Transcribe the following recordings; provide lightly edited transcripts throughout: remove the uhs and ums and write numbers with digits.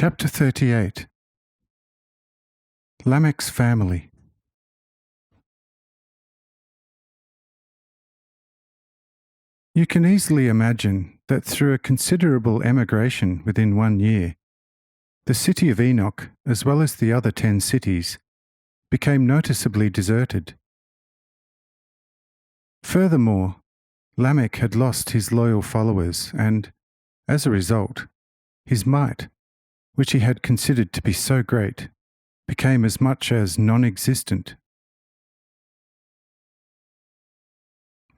Chapter 38. Lamech's family. You can easily imagine that through a considerable emigration within 1 year, the city of Enoch, as well as the other 10 cities, became noticeably deserted. Furthermore, Lamech had lost his loyal followers and, as a result, his might, which he had considered to be so great, became as much as non-existent.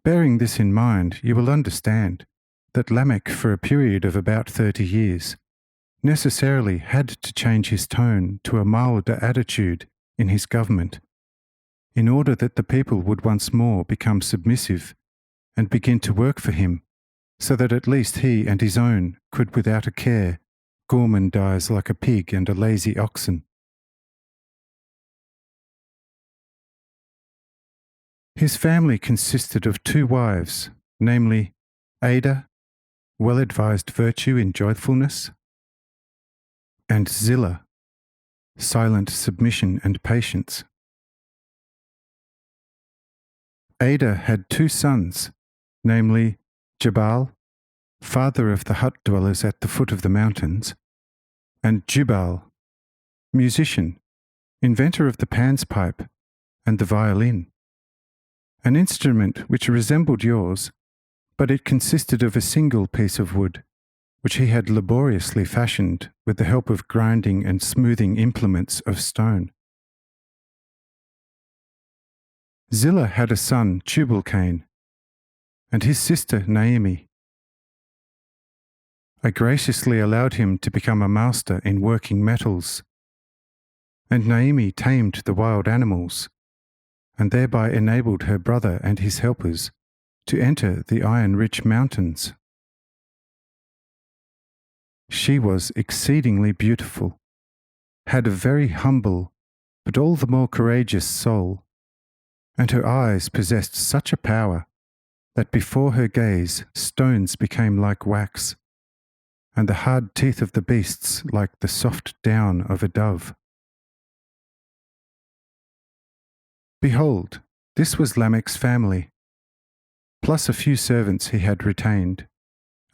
Bearing this in mind, you will understand that Lamech, for a period of about 30 years, necessarily had to change his tone to a milder attitude in his government, in order that the people would once more become submissive and begin to work for him, so that at least he and his own could without a care gormandize like a pig and a lazy oxen. His family consisted of 2 wives, namely Ada, well-advised virtue in joyfulness, and Zillah, silent submission and patience. Ada had 2 sons, namely Jabal, father of the hut dwellers at the foot of the mountains, and Jubal, musician, inventor of the panspipe and the violin, an instrument which resembled yours, but it consisted of a single piece of wood, which he had laboriously fashioned with the help of grinding and smoothing implements of stone. Zillah had a son, Tubal-Cain, and his sister, Naomi. I graciously allowed him to become a master in working metals, and Naomi tamed the wild animals, and thereby enabled her brother and his helpers to enter the iron-rich mountains. She was exceedingly beautiful, had a very humble but all the more courageous soul, and her eyes possessed such a power that before her gaze stones became like wax, and the hard teeth of the beasts like the soft down of a dove. Behold, this was Lamech's family, plus a few servants he had retained,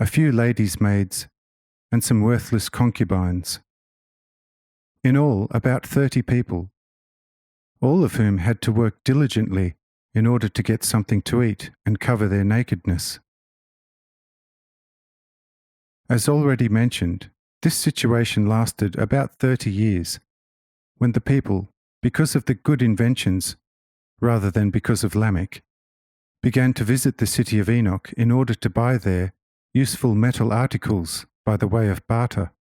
a few ladies' maids, and some worthless concubines. In all, about 30 people, all of whom had to work diligently in order to get something to eat and cover their nakedness. As already mentioned, this situation lasted about 30 years, when the people, because of the good inventions, rather than because of Lamech, began to visit the city of Enoch in order to buy there useful metal articles by the way of barter.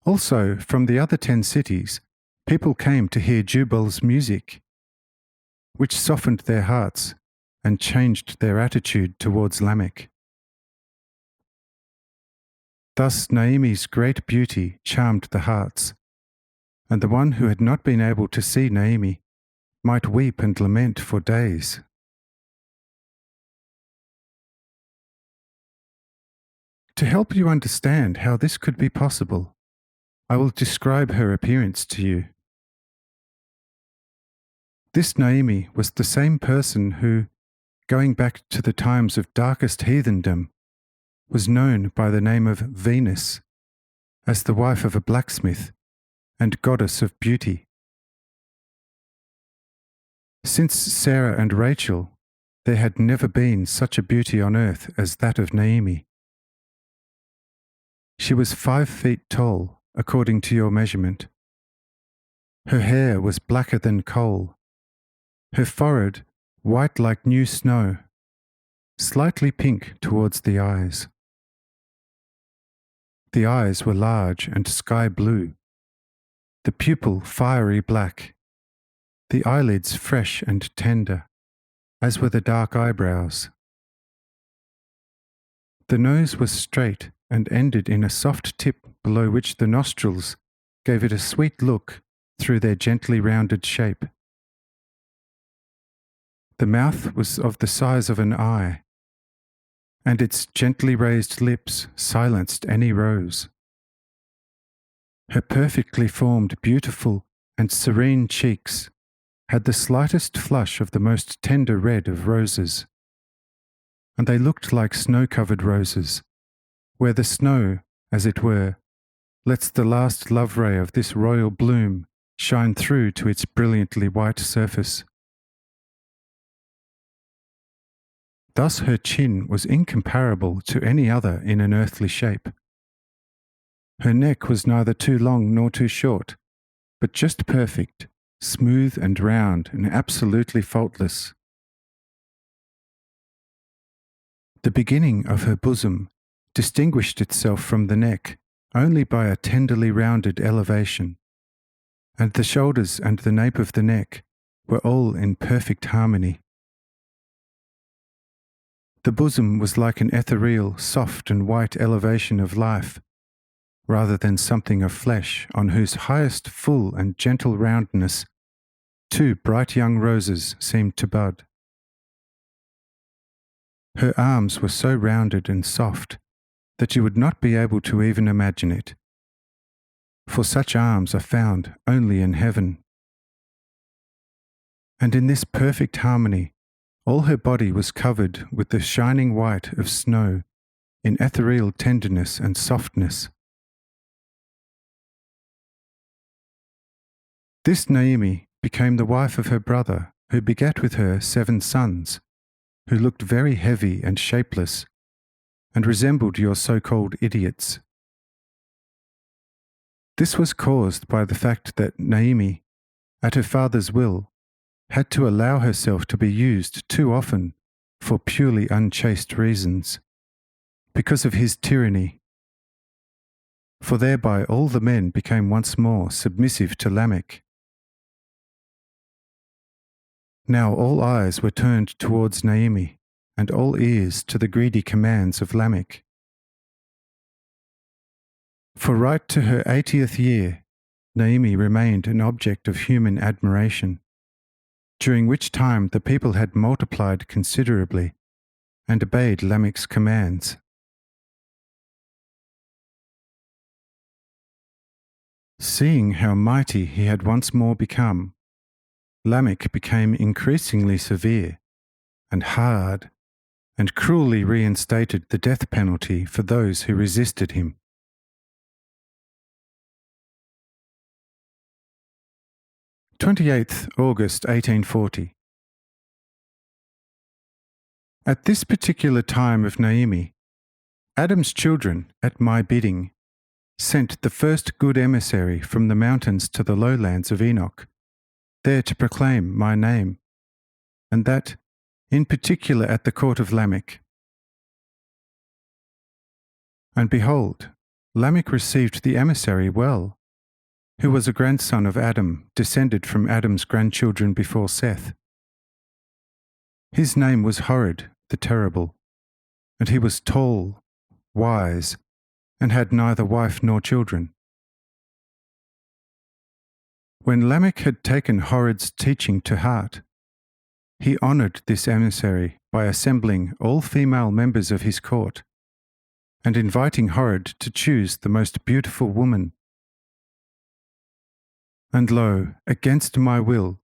Also, from the other 10 cities, people came to hear Jubal's music, which softened their hearts and changed their attitude towards Lamech. Thus Naomi's great beauty charmed the hearts, and the one who had not been able to see Naomi might weep and lament for days. To help you understand how this could be possible, I will describe her appearance to you. This Naomi was the same person who, going back to the times of darkest heathendom, was known by the name of Venus, as the wife of a blacksmith and goddess of beauty. Since Sarah and Rachel, there had never been such a beauty on earth as that of Naomi. She was 5 feet tall, according to your measurement. Her hair was blacker than coal, her forehead white like new snow, slightly pink towards the eyes. The eyes were large and sky blue, the pupil fiery black, the eyelids fresh and tender, as were the dark eyebrows. The nose was straight and ended in a soft tip below which the nostrils gave it a sweet look through their gently rounded shape. The mouth was of the size of an eye, and its gently raised lips silenced any rose. Her perfectly formed, beautiful, and serene cheeks had the slightest flush of the most tender red of roses, and they looked like snow-covered roses, where the snow, as it were, lets the last love ray of this royal bloom shine through to its brilliantly white surface. Thus her chin was incomparable to any other in an earthly shape. Her neck was neither too long nor too short, but just perfect, smooth and round and absolutely faultless. The beginning of her bosom distinguished itself from the neck only by a tenderly rounded elevation, and the shoulders and the nape of the neck were all in perfect harmony. The bosom was like an ethereal, soft and white elevation of life, rather than something of flesh on whose highest full and gentle roundness 2 bright young roses seemed to bud. Her arms were so rounded and soft that you would not be able to even imagine it, for such arms are found only in heaven. And in this perfect harmony, all her body was covered with the shining white of snow in ethereal tenderness and softness. This Naomi became the wife of her brother, who begat with her 7 sons, who looked very heavy and shapeless, and resembled your so-called idiots. This was caused by the fact that Naomi, at her father's will, had to allow herself to be used too often for purely unchaste reasons, because of his tyranny. For thereby all the men became once more submissive to Lamech. Now all eyes were turned towards Naomi, and all ears to the greedy commands of Lamech. For right to her 80th year, Naomi remained an object of human admiration, during which time the people had multiplied considerably and obeyed Lamech's commands. Seeing how mighty he had once more become, Lamech became increasingly severe and hard, and cruelly reinstated the death penalty for those who resisted him. August 1840. At this particular time of Naomi, Adam's children, at my bidding, sent the first good emissary from the mountains to the lowlands of Enoch, there to proclaim my name, and that, in particular at the court of Lamech. And behold, Lamech received the emissary well, who was a grandson of Adam, descended from Adam's grandchildren before Seth. His name was Horrid, the Terrible, and he was tall, wise, and had neither wife nor children. When Lamech had taken Horrid's teaching to heart, he honoured this emissary by assembling all female members of his court, and inviting Horrid to choose the most beautiful woman. And lo, against my will,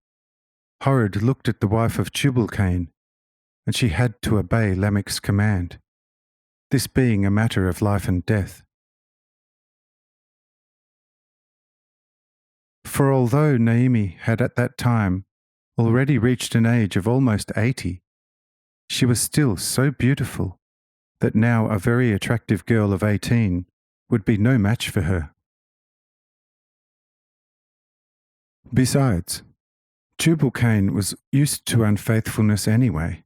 Horrid looked at the wife of Tubal-Cain, and she had to obey Lamech's command, this being a matter of life and death. For although Naomi had at that time already reached an age of almost 80, she was still so beautiful that now a very attractive girl of 18 would be no match for her. Besides, Tubal-Cain was used to unfaithfulness anyway,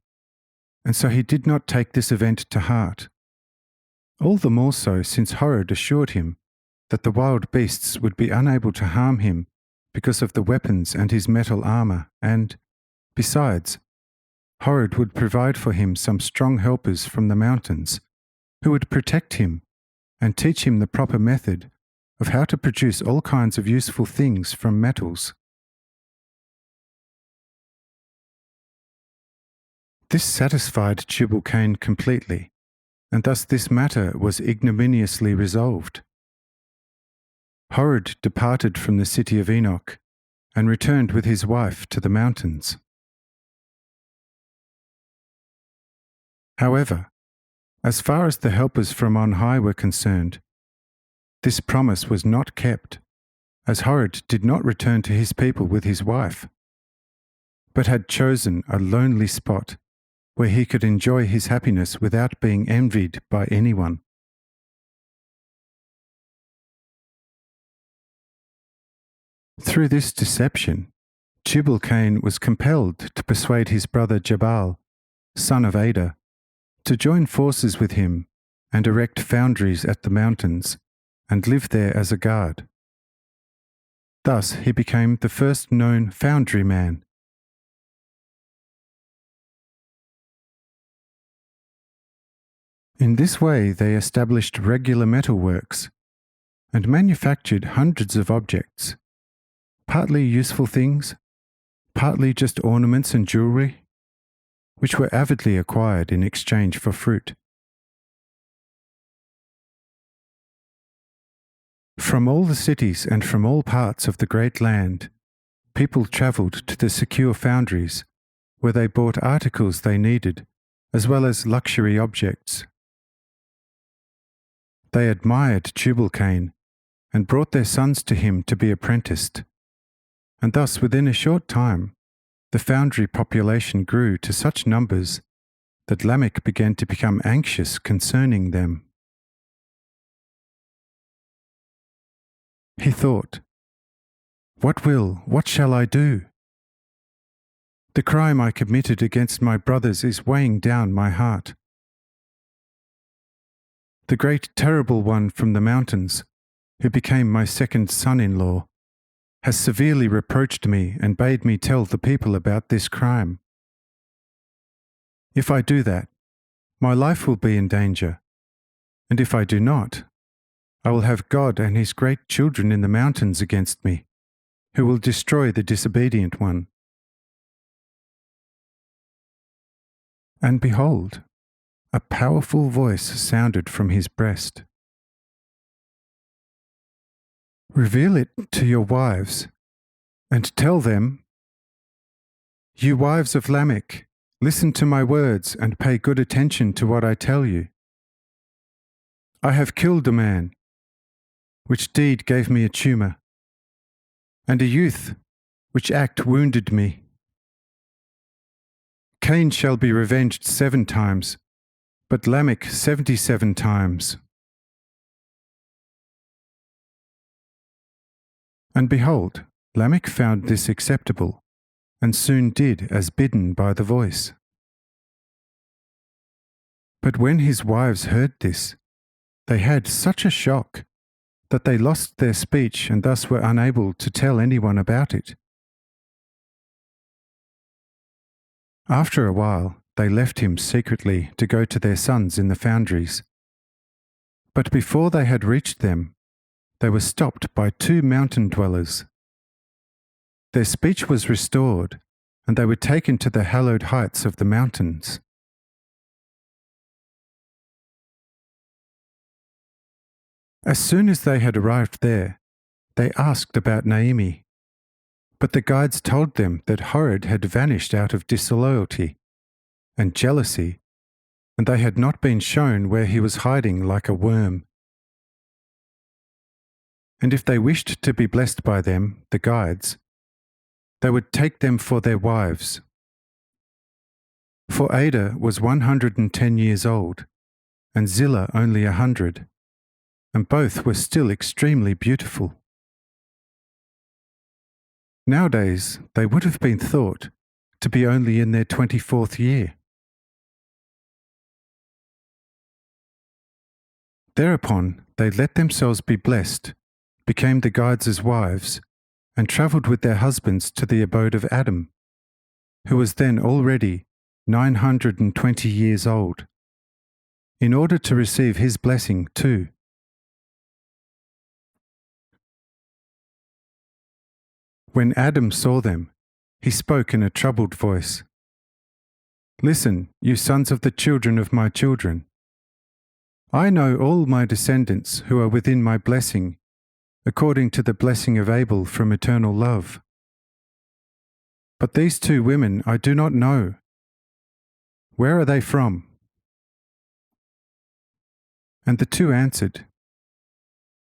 and so he did not take this event to heart, all the more so since Horrid assured him that the wild beasts would be unable to harm him because of the weapons and his metal armour, and, besides, Horrid would provide for him some strong helpers from the mountains who would protect him and teach him the proper method of how to produce all kinds of useful things from metals. This satisfied Tubal-Cain completely, and thus this matter was ignominiously resolved. Horrid departed from the city of Enoch and returned with his wife to the mountains. However, as far as the helpers from on high were concerned, this promise was not kept, as Horrid did not return to his people with his wife, but had chosen a lonely spot where he could enjoy his happiness without being envied by anyone. Through this deception, Tubal-Cain was compelled to persuade his brother Jabal, son of Ada, to join forces with him and erect foundries at the mountains and live there as a guard. Thus he became the first known foundry man. In this way they established regular metalworks and manufactured hundreds of objects, partly useful things, partly just ornaments and jewelry, which were avidly acquired in exchange for fruit. From all the cities and from all parts of the great land, people travelled to the secure foundries, where they bought articles they needed, as well as luxury objects. They admired Tubal-Cain and brought their sons to him to be apprenticed, and thus within a short time the foundry population grew to such numbers that Lamech began to become anxious concerning them. He thought, What shall I do? The crime I committed against my brothers is weighing down my heart. The great terrible one from the mountains, who became my second son-in-law, has severely reproached me and bade me tell the people about this crime. If I do that, my life will be in danger, and if I do not, I will have God and his great children in the mountains against me, who will destroy the disobedient one. And behold, a powerful voice sounded from his breast. Reveal it to your wives, and tell them, You wives of Lamech, listen to my words and pay good attention to what I tell you. I have killed a man, which deed gave me a tumour, and a youth, which act wounded me. Cain shall be revenged 7 times, but Lamech 77 times. And behold, Lamech found this acceptable, and soon did as bidden by the voice. But when his wives heard this, they had such a shock that they lost their speech and thus were unable to tell anyone about it. After a while, they left him secretly to go to their sons in the foundries. But before they had reached them, they were stopped by 2 mountain dwellers. Their speech was restored, and they were taken to the hallowed heights of the mountains. As soon as they had arrived there, they asked about Naomi, but the guides told them that Horrid had vanished out of disloyalty and jealousy, and they had not been shown where he was hiding like a worm. And if they wished to be blessed by them, the guides, they would take them for their wives. For Ada was 110 years old, and Zillah only 100, and both were still extremely beautiful. Nowadays, they would have been thought to be only in their 24th year. Thereupon, they let themselves be blessed, became the guides' wives, and travelled with their husbands to the abode of Adam, who was then already 920 years old, in order to receive his blessing too. When Adam saw them, he spoke in a troubled voice. Listen, you sons of the children of my children. I know all my descendants who are within my blessing, according to the blessing of Abel from eternal love. But these two women I do not know. Where are they from?" And the two answered,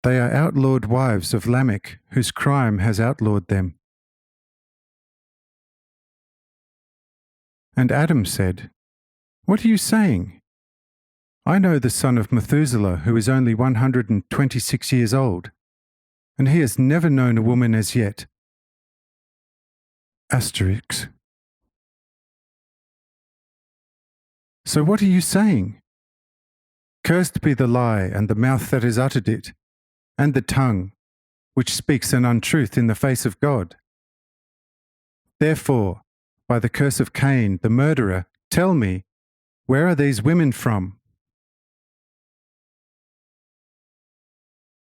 "They are outlawed wives of Lamech, whose crime has outlawed them." And Adam said, "What are you saying? I know the son of Methuselah, who is only 126 years old, and he has never known a woman as yet." Asterisk. So what are you saying? Cursed be the lie and the mouth that has uttered it, and the tongue, which speaks an untruth in the face of God. Therefore, by the curse of Cain, the murderer, tell me, where are these women from?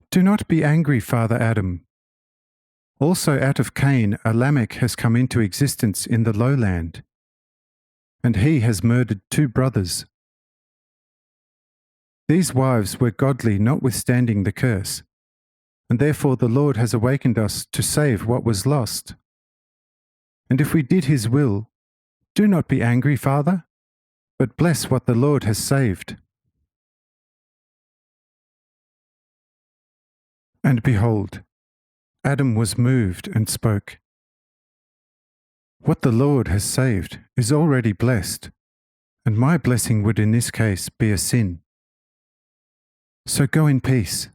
Do not be angry, Father Adam. Also out of Cain, a Lamech has come into existence in the lowland, and he has murdered 2 brothers. These wives were godly notwithstanding the curse, and therefore the Lord has awakened us to save what was lost. And if we did his will, do not be angry, Father, but bless what the Lord has saved. And behold, Adam was moved and spoke. What the Lord has saved is already blessed, and my blessing would in this case be a sin. So go in peace.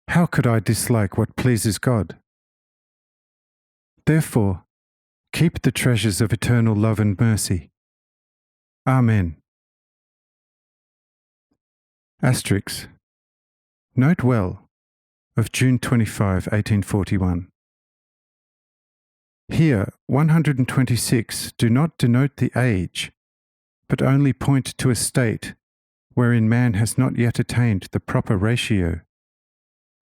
How could I dislike what pleases God? Therefore, keep the treasures of eternal love and mercy. Amen. Asterisk. Note well, of June 25, 1841. Here, 126 do not denote the age, but only point to a state wherein man has not yet attained the proper ratio,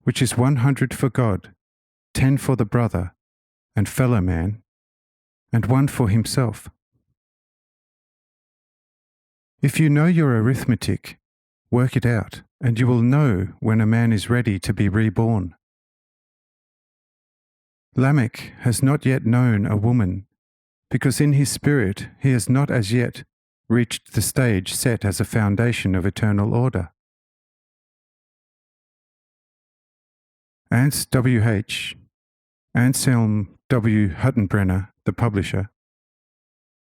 which is 100 for God, 10 for the brother and fellow man, and 1 for himself. If you know your arithmetic, work it out, and you will know when a man is ready to be reborn. Lamech has not yet known a woman, because in his spirit he has not as yet reached the stage set as a foundation of eternal order. Ants W.H., Anselm W. Huttenbrenner, the publisher,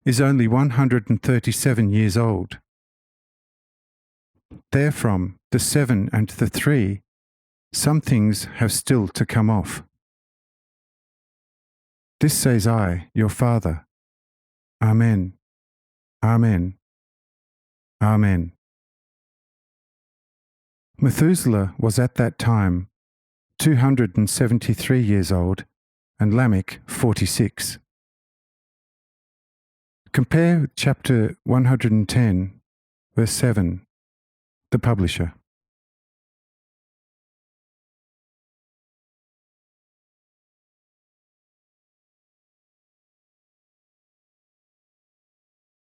is only 137 years old. Therefrom, the 7 and the 3, some things have still to come off. This says I, your father. Amen. Amen. Amen. Methuselah was at that time 273 years old, and Lamech 46. Compare chapter 110, verse 7, the publisher.